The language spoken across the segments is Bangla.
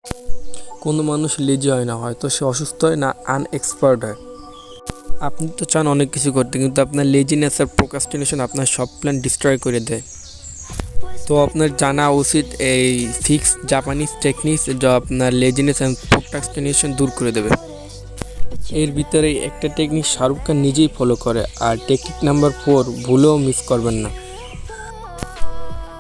কোনো মানুষ লেজি হয় না, হয়তো সে অসুস্থ হয় না আনএক্সপার্ট হয়। আপনি তো চান অনেক কিছু করতে, কিন্তু আপনার লেজিনেস আর প্রোক্রাস্টিনেশন আপনার সব প্ল্যান ডিস্ট্রয় করে দেয়। তো আপনার জানা উচিত এই ফিক্স জাপানিজ টেকনিক্স যা আপনার লেজিনেস অ্যান্ড প্রোক্রাস্টিনেশন দূর করে দেবে। এর ভিতরে একটা টেকনিক শাহরুখ খান নিজেই ফলো করে, আর টেকনিক নাম্বার 4 ভুলেও মিস করবেন না।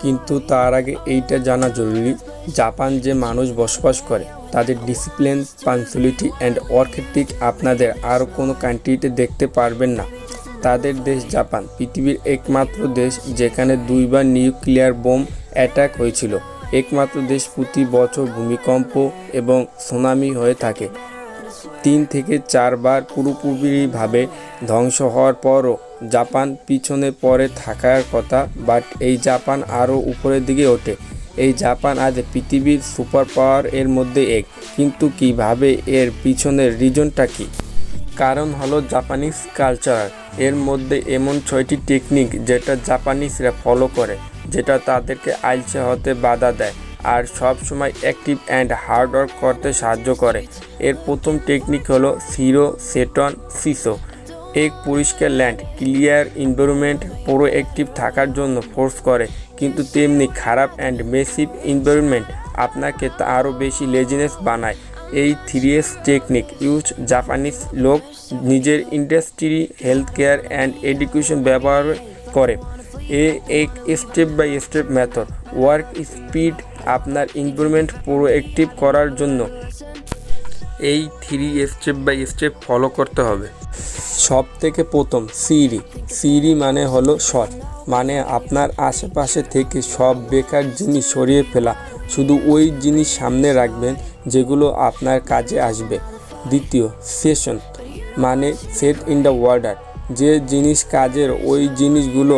কিন্তু তার আগে এইটা জানা জরুরি, জাপান যে মানুষ বসবাস করে তাদের discipline, punctuality and work ethic আপনাদের আরও কোনো কান্ট্রিতে দেখতে পারবেন না। তাদের দেশ জাপান পৃথিবীর একমাত্র দেশ যেখানে 2বার নিউক্লিয়ার বোম অ্যাটাক হয়েছিল। একমাত্র দেশ প্রতি বছর ভূমিকম্প এবং সুনামি হয়ে থাকে। 3 থেকে 4 বার পুরোপুরিভাবে ধ্বংস হওয়ার পরও জাপান পিছনে পড়ে থাকার কথা, বাট এই জাপান আরও উপরের দিকে ওঠে। এই জাপান আজ পৃথিবীর সুপার পাওয়ার এর মধ্যে এক। কিন্তু কিভাবে, এর পিছনের রিজনটা কি? কারণ হলো জাপানিজ কালচার। এর মধ্যে এমন 6টি টেকনিক যেটা জাপানিজরা ফলো করে, যেটা তাদেরকে আলসে হতে বাধা দেয় আর সব সময় অ্যাক্টিভ অ্যান্ড হার্ড ওয়ার্ক করতে সাহায্য করে। এর প্রথম টেকনিক হলো সিরো সেটন সিসো। এক পরিষ্কার ল্যান্ড, ক্লিয়ার এনভায়রনমেন্ট পুরো অ্যাক্টিভ থাকার জন্য ফোর্স করে, কিন্তু তেমনি খারাপ অ্যান্ড মেসিভ এনভায়রনমেন্ট আপনাকে আরও বেশি লেজিনেস বানায়। এই 3S টেকনিক ইউজ জাপানিজ লোক নিজের industry, health care and education ব্যবহার করে। এক step by step method work speed আপনার এনভায়রনমেন্ট পুরো অ্যাক্টিভ করার জন্য এই 3 স্টেপ বাই স্টেপ ফলো করতে হবে। সব থেকে প্রথম সিরি মানে হলো শর্ট, মানে আপনার আশেপাশে থেকে সব বেকার জিনিস সরিয়ে ফেলা। শুধু ওই জিনিস সামনে রাখবেন যেগুলো আপনার কাজে আসবে। দ্বিতীয় সেশন মানে সেট ইন দ্য অর্ডার, যে জিনিস কাজের ওই জিনিসগুলো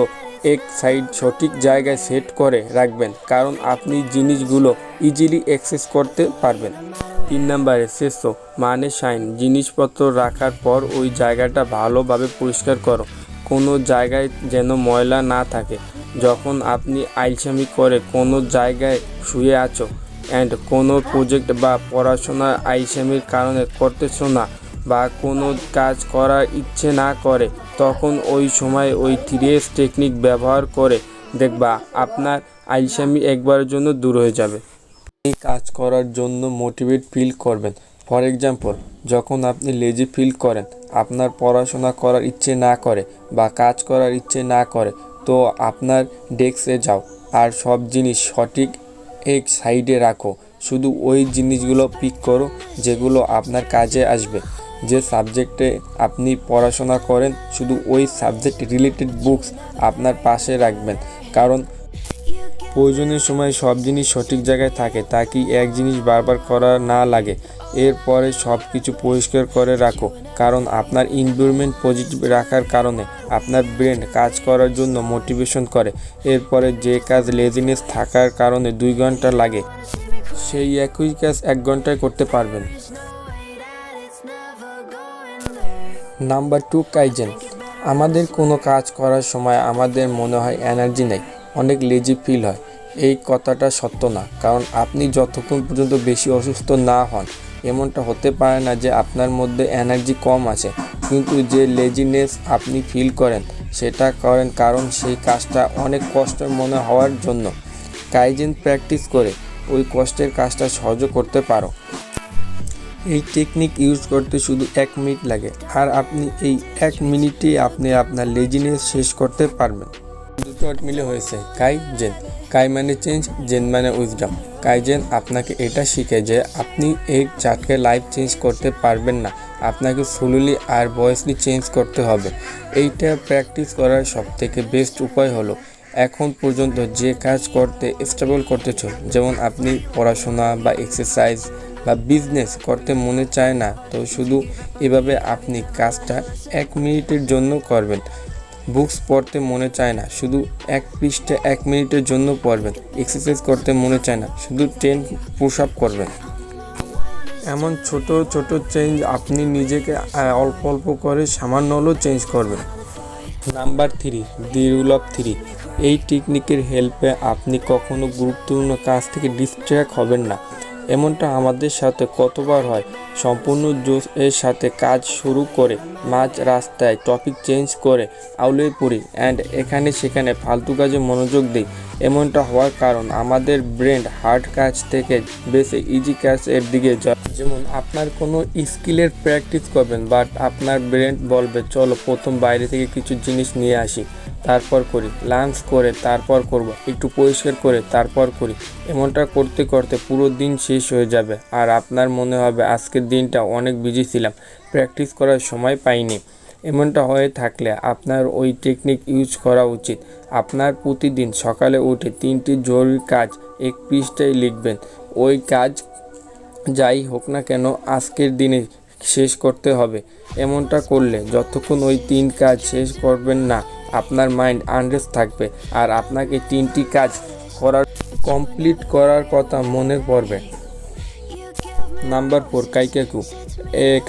এক সাইড সঠিক জায়গায় সেট করে রাখবেন, কারণ আপনি জিনিসগুলো ইজিলি অ্যাক্সেস করতে পারবেন। 3 নম্বরে সেসো মানে শাইন, জিনিসপত্র রাখার পর ওই জায়গাটা ভালোভাবে পরিষ্কার করো, কোনো জায়গায় যেন ময়লা না থাকে। যখন আপনি আলসেমি করে কোনো জায়গায় শুয়ে আছো অ্যান্ড কোনো প্রজেক্ট বা পড়াশোনা আলসেমির কারণে করতেছো না, বা কোনো কাজ করার ইচ্ছে না করে, তখন ওই সময় ওই 3S টেকনিক ব্যবহার করে দেখবা আপনার আলসেমি একবারের জন্য দূর হয়ে যাবে। এই কাজ করার জন্য মোটিভেট ফিল করবেন। ফর এক্সাম্পল, যখন আপনি লেজি ফিল করেন, আপনার পড়াশোনা করার ইচ্ছে না করে বা কাজ করার ইচ্ছে না করে, তো আপনার ডেস্কে যাও আর সব জিনিস সঠিক এক সাইডে রাখো। শুধু ওই জিনিসগুলো পিক করো যেগুলো আপনার কাজে আসবে। যে সাবজেক্টে আপনি পড়াশোনা করেন, শুধু ওই সাবজেক্ট রিলেটেড বুকস আপনার পাশে রাখবেন, কারণ প্রয়োজনের সময় সব জিনিস সঠিক জায়গায় থাকে, তাকে এক জিনিস বারবার করা না লাগে। এরপরে সব কিছু পরিষ্কার করে রাখো, কারণ আপনার এনভায়রনমেন্ট পজিটিভ রাখার কারণে আপনার ব্রেন কাজ করার জন্য মোটিভেশন করে। এরপরে যে কাজ লেজিনেস থাকার কারণে 2 ঘন্টা লাগে, সেই একই কাজ 1 ঘন্টায় করতে পারবেন। Number 2 kaizen. আমাদের কোনো কাজ করার সময় আমাদের মনে হয় এনার্জি নেই, অনেক লেজি ফিল হয়। এই কথাটা সত্য না, কারণ আপনি যতক্ষণ পর্যন্ত বেশি অসুস্থ না হন, এমনটা হতে পারে না যে আপনার মধ্যে এনার্জি কম আছে। কিন্তু যে লেজিনেস আপনি ফিল করেন, সেটা করেন কারণ সেই কাজটা অনেক কষ্টের মনে হওয়ার জন্য। কাইজেন প্র্যাকটিস করে ওই কষ্টের কাজটা সহজ করতে পারো। এই টেকনিক ইউজ করতে শুধু 1 মিনিট লাগে, আর আপনি এই 1 মিনিটেই আপনি আপনার লেজিনেস শেষ করতে পারবেন। দুটো ওয়ার্ড মিলে হয়েছে কাইজেন। কাই মানে চেঞ্জ, জেন মানে উইজডম। কাইজেন আপনাকে এটা শিখে যে আপনি এই চাটকে লাইফ চেঞ্জ করতে পারবেন না, আপনাকে স্লোলি আর ভয়েসলি চেঞ্জ করতে হবে। এইটা প্র্যাকটিস করার সবথেকে বেস্ট উপায় হলো এখন পর্যন্ত যে কাজ করতে স্টেবল করতেছ, যেমন আপনি পড়াশোনা বা এক্সারসাইজ বা বিজনেস করতে মনে চায় না, তো শুধু এভাবে আপনি কাজটা 1 মিনিটের জন্য করবেন। বুকস পড়তে মনে চায় না, শুধু 1 পৃষ্ঠা 1 মিনিটের জন্য পড়বেন। এক্সারসাইজ করতে মনে চায় না, শুধু 10 পুশ আপ করবেন। এমন ছোট ছোট চেঞ্জ আপনি নিজেকে অল্প অল্প করে সামান্য হলেও চেঞ্জ করবেন। Number 3 the rule of 3। এই টেকনিকের হেল্পে আপনি কখনো গুরুত্বপূর্ণ কাজ থেকে ডিস্ট্র্যাক্ট হবেন না। এমনটা আমাদের সাথে কতবার হয়। সম্পূর্ণ জোশ এর সাথে কাজ শুরু করে মাঝ রাস্তায় টপিক চেঞ্জ করে আউলে পড়ি অ্যান্ড এখানে সেখানে ফালতু কাজে মনোযোগ দিই। এমনটা হওয়ার কারণ আমাদের ব্রেন হার্ড কাজ থেকে বেশি ইজি কাজ এর দিকে যায়। যেমন আপনার কোনো স্কিলের প্র্যাকটিস করবেন, বাট আপনার ব্রেন বলবে চলো প্রথম বাইরে থেকে কিছু জিনিস নিয়ে আসি, তারপর করি, লাঞ্চ করে তারপর করব, একটু পরিষ্কার করে তারপর করি। এমনটা করতে করতে পুরো দিন শেষ হয়ে যাবে আর আপনার মনে হবে আজকের দিনটা অনেক বিজি ছিলাম, প্র্যাকটিস করার সময় পাইনি। এমনটা হয়ে থাকলে আপনার ওই টেকনিক ইউজ করা উচিত। আপনার প্রতিদিন সকালে উঠে 3টি জরুরি কাজ এক পৃষ্ঠায় লিখবেন। ওই কাজ যাই হোক না কেন আজকের দিনে শেষ করতে হবে। এমনটা করলে যতক্ষণ ওই 3 কাজ শেষ করবেন না আপনার মাইন্ড আনরেস্ট থাকবে আর আপনাকে 3টি কাজ কমপ্লিট করার কথা মনে পড়বে। নাম্বার 4, কাইকাকু।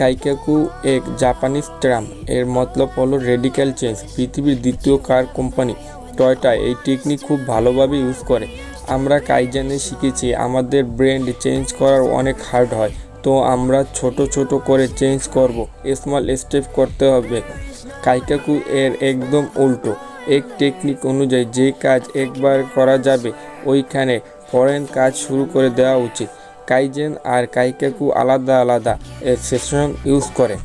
কাইকাকু এক জাপানিজ টার্ম, এর মতলব হলো রেডিক্যাল চেঞ্জ। পৃথিবীর দ্বিতীয় কার কোম্পানি টয়োটা এই টেকনিক খুব ভালোভাবে ইউজ করে। আমরা কাইজেনে শিখেছি আমাদের ব্রেন চেঞ্জ করার অনেক হার্ড হয়, তো আমরা ছোট ছোট করে চেঞ্জ করব, স্মল স্টেপ করতে হবে। কাইকাকু এর একদম উল্টো। এক টেকনিক অনুযায়ী যে কাজ একবার করা যাবে ওইখানে ফরেন কাজ শুরু করে দেওয়া উচিত। কাইজেন আর কাইকাকু আলাদা আলাদা সেশন ইউজ করে।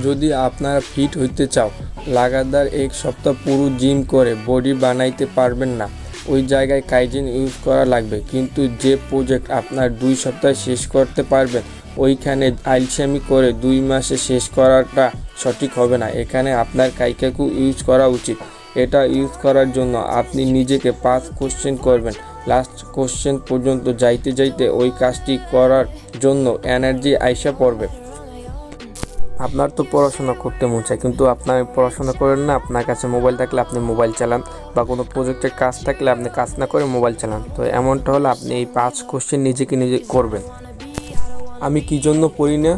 যদি আপনারা ফিট হইতে চাও, লাগাতার 1 সপ্তাহ পুরো জিম করে বডি বানাইতে পারবেন না, ওই জায়গায় কাইজেন ইউজ করা লাগবে। কিন্তু যে প্রজেক্ট আপনার 2 সপ্তাহে শেষ করতে পারবেন ওইখানে আলসেমি করে 2 মাসে শেষ করাটা সঠিক হবে না। এখানে আপনার কাইকাকু ইউজ করা উচিত। এটা ইউজ করার জন্য আপনি নিজেকে 5 কোশ্চেন করবেন। লাস্ট কোশ্চেন পর্যন্ত যাইতে যাইতে ওই কাজটি করার জন্য এনার্জি আইসা পড়বে। আপনার তো পড়াশোনা করতে মন চায় কিন্তু আপনার পড়াশোনা করেন না, আপনার কাছে মোবাইল থাকলে আপনি মোবাইল চালান, বা কোনো প্রজেক্টের কাজ থাকলে আপনি কাজ না করে মোবাইল চালান। তো এমনটা হলে আপনি এই 5 কোশ্চেন নিজেকে নিজে করবেন। আমি কি জন্য পড়ি না?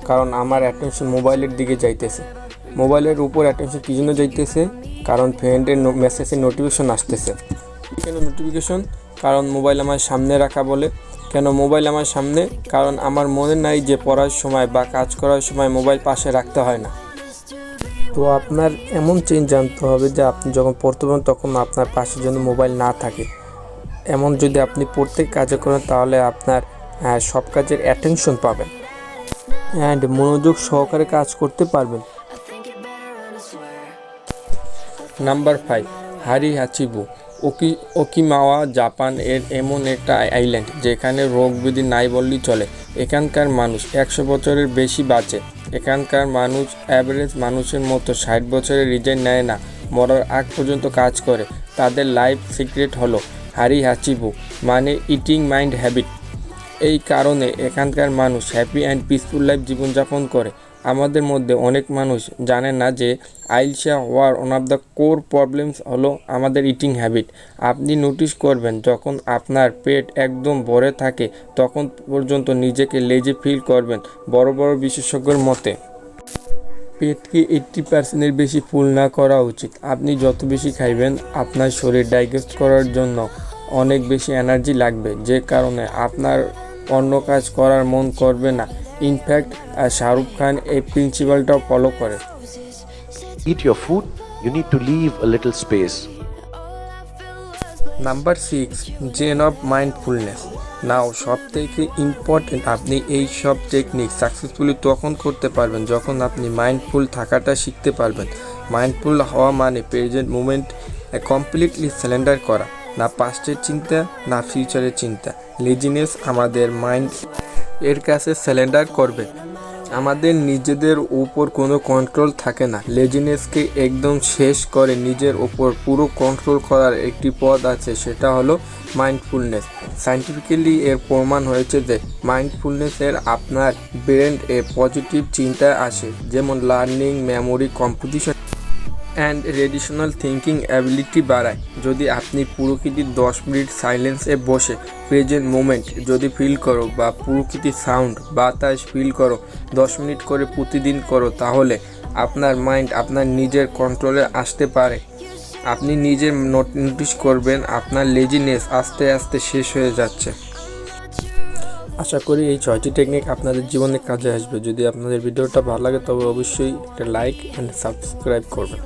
কারণ আমার অ্যাটেনশন মোবাইলের দিকে যাইতেছে। মোবাইলের উপর অ্যাটেনশন কী জন্য যাইতেছে? কারণ ফ্রেন্ডের মেসেজের নোটিফিকেশন আসতেছে। কেন নোটিফিকেশন? কারণ মোবাইল আমার সামনে রাখা বলে। কেন মোবাইল আমার সামনে? কারণ আমার মনে নাই যে পড়ার সময় বা কাজ করার সময় মোবাইল পাশে রাখতে হয় না। তো আপনার এমন চেঞ্জ জানতে হবে যে আপনি যখন পড়তে পারেন তখন আপনার পাশে যেন মোবাইল না থাকে। এমন যদি আপনি প্রত্যেক কাজে করেন তাহলে আপনার সব কাজের অ্যাটেনশন পাবেন অ্যান্ড মনোযোগ সহকারে কাজ করতে পারবেন। নাম্বার 5, হারি হাচিবু। ওকিনাওয়া জাপান এর এমন একটা আইল্যান্ড যেখানে রোগ ব্যাধি নাই বললেই চলে। এখানকার মানুষ 100 বছরের বেশি বাঁচে। এখানকার মানুষ অ্যাভারেজ মানুষের মতো 60 বছরের রিজাইন নেয় না, মরার আগ পর্যন্ত কাজ করে। তাদের লাইফ সিক্রেট হলো হারি হাচিবু, মানে ইটিং মাইন্ড হ্যাবিট। এই কারণে এখানকার মানুষ হ্যাপি অ্যান্ড পিসফুল লাইফ জীবনযাপন করে। আমাদের মধ্যে অনেক মানুষ জানে না যে আইলসা হওয়ার one of the core problems হলো আমাদের ইটিং হ্যাবিট। আপনি নোটিস করবেন যখন আপনার পেট একদম ভরে থাকে তখন পর্যন্ত নিজেকে লেজি ফিল করবেন। বড় বড় বিশেষজ্ঞের মতে পেটকে 80% বেশি ফুল না করা উচিত। আপনি যত বেশি খাইবেন আপনার শরীর ডাইজেস্ট করার জন্য অনেক বেশি এনার্জি লাগবে, যে কারণে আপনার অন্য কাজ করার মন করবে না। ইনফ্যাক্ট শাহরুখ খান এই প্রিন্সিপালটাও ফলো করে। Eat your food, you need to leave a little space. Number 6, Zen of mindfulness. Now সব থেকে ইম্পর্টেন্ট, আপনি এই সব টেকনিক সাকসেসফুলি তখন করতে পারবেন যখন আপনি মাইন্ডফুল থাকাটা শিখতে পারবেন। মাইন্ডফুল হওয়া মানে প্রেজেন্ট মুমেন্ট কমপ্লিটলি সারেন্ডার করা, না পাস্টের চিন্তা না ফিউচারের চিন্তা। লেজিনেস আমাদের মাইন্ড এর কাছে সারেন্ডার করবে। আমাদের নিজেদের উপর কোনো কন্ট্রোল থাকে না। লেজিনেসকে একদম শেষ করে নিজের উপর পুরো কন্ট্রোল করার একটি পথ আছে, সেটা হলো মাইন্ডফুলনেস। সায়েন্টিফিক্যালি এর প্রমাণ হয়েছে যে মাইন্ডফুলনেসের আপনার ব্রেন পজিটিভ চিন্তা আসে, যেমন learning, memory, composition and traditional thinking ability বাড়ায়। যদি আপনি প্রকৃতির 10 মিনিট সাইলেন্সে বসে প্রেজেন্ট মোমেন্ট যদি ফিল করো বা প্রকৃতির সাউন্ড বাতাস ফিল করো 10 মিনিট করে প্রতিদিন করো, তাহলে আপনার মাইন্ড আপনার নিজের কন্ট্রোলে আসতে পারে। আপনি নিজের নোটিস করবেন আপনার লেজিনেস আস্তে আস্তে শেষ হয়ে যাচ্ছে। আশা করি এই 6টি টেকনিক আপনাদের জীবনে কাজে আসবে। যদি আপনাদের ভিডিওটা ভালো লাগে তবে অবশ্যই একটা লাইক অ্যান্ড সাবস্ক্রাইব করবেন।